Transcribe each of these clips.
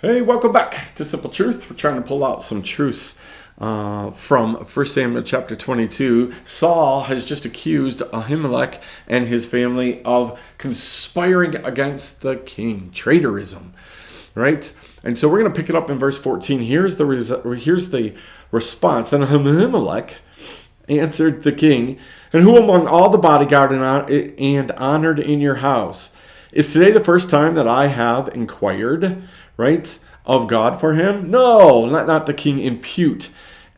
Hey, welcome back to Simple Truth. We're trying to pull out some truths from 1 Samuel chapter 22. Saul has just accused Ahimelech and his family of conspiring against the king, traitorism, right? And so we're going to pick it up in verse 14. Here's the response. Then Ahimelech answered the king, "And who among all the bodyguard and honored in your house? Is today the first time that I have inquired, right, of God for him? No, let not the king impute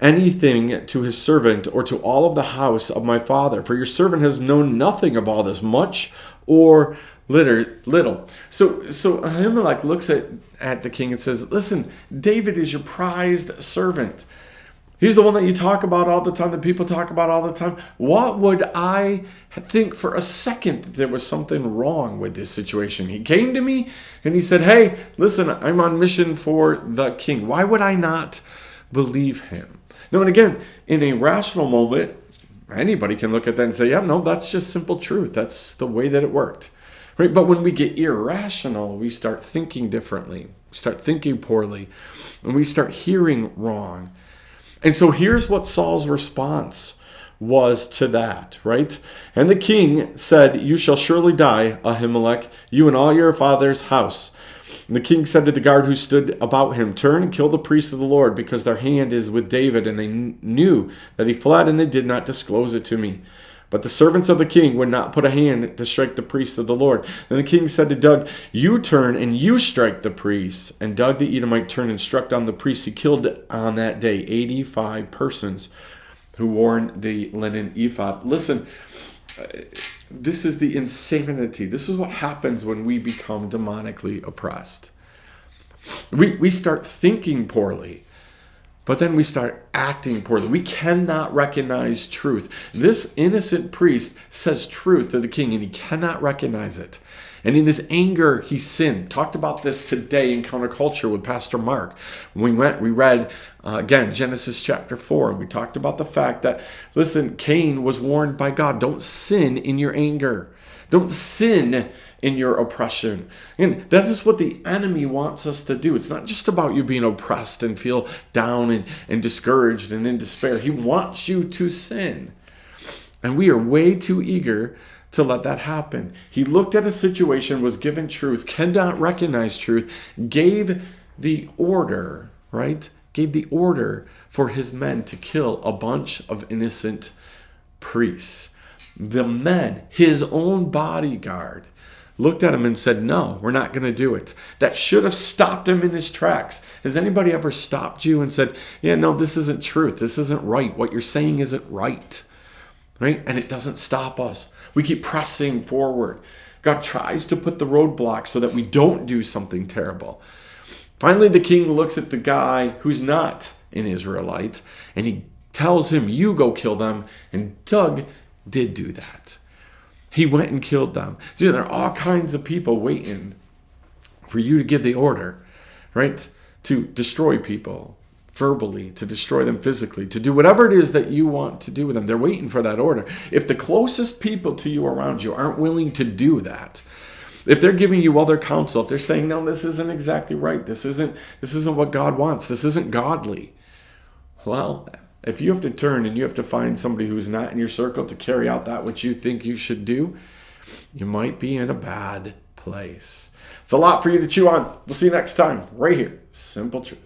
anything to his servant or to all of the house of my father, for your servant has known nothing of all this, much or little." So Ahimelech looks at the king and says, "Listen, David is your prized servant. He's the one that you talk about all the time, that people talk about all the time. What would I think for a second that there was something wrong with this situation? He came to me and he said, hey, listen, I'm on mission for the king. Why would I not believe him?" Now, and again, in a rational moment, anybody can look at that and say, yeah, no, that's just simple truth. That's the way that it worked. Right? But when we get irrational, we start thinking differently. We start thinking poorly. And we start hearing wrong. And so here's what Saul's response was to that, right? "And the king said, you shall surely die, Ahimelech, you and all your father's house. And the king said to the guard who stood about him, turn and kill the priests of the Lord, because their hand is with David. And they knew that he fled, and they did not disclose it to me. But the servants of the king would not put a hand to strike the priests of the Lord. Then the king said to Doeg, you turn and you strike the priests. And Doeg the Edomite turned and struck down the priests. He killed on that day 85 persons who wore the linen ephod." Listen, this is the insanity. This is what happens when we become demonically oppressed. We start thinking poorly. But then we start acting poorly. We cannot recognize truth. This innocent priest says truth to the king, and he cannot recognize it. And in his anger, he sinned. Talked about this today in Counterculture with Pastor Mark. We read, again, Genesis chapter 4, and we talked about the fact that, listen, Cain was warned by God, don't sin in your anger. Don't sin in your oppression. And that is what the enemy wants us to do. It's not just about you being oppressed and feel down and discouraged and in despair. He wants you to sin. And we are way too eager to let that happen. He looked at a situation, was given truth, cannot recognize truth, gave the order, right? Gave the order for his men to kill a bunch of innocent priests. The men, his own bodyguard, looked at him and said, no, we're not going to do it. That should have stopped him in his tracks. Has anybody ever stopped you and said, yeah, no, this isn't truth. This isn't right. What you're saying isn't right. Right? And it doesn't stop us. We keep pressing forward. God tries to put the roadblocks so that we don't do something terrible. Finally, the king looks at the guy who's not an Israelite, and he tells him, you go kill them. And Doeg did do that. He went and killed them. See, there are all kinds of people waiting for you to give the order, right? To destroy people verbally, to destroy them physically, to do whatever it is that you want to do with them. They're waiting for that order. If the closest people to you around you aren't willing to do that, if they're giving you other counsel, if they're saying, no, this isn't exactly right, this isn't what God wants, this isn't godly, well, if you have to turn and you have to find somebody who's not in your circle to carry out that which you think you should do, you might be in a bad place. It's a lot for you to chew on. We'll see you next time, right here. Simple Truth.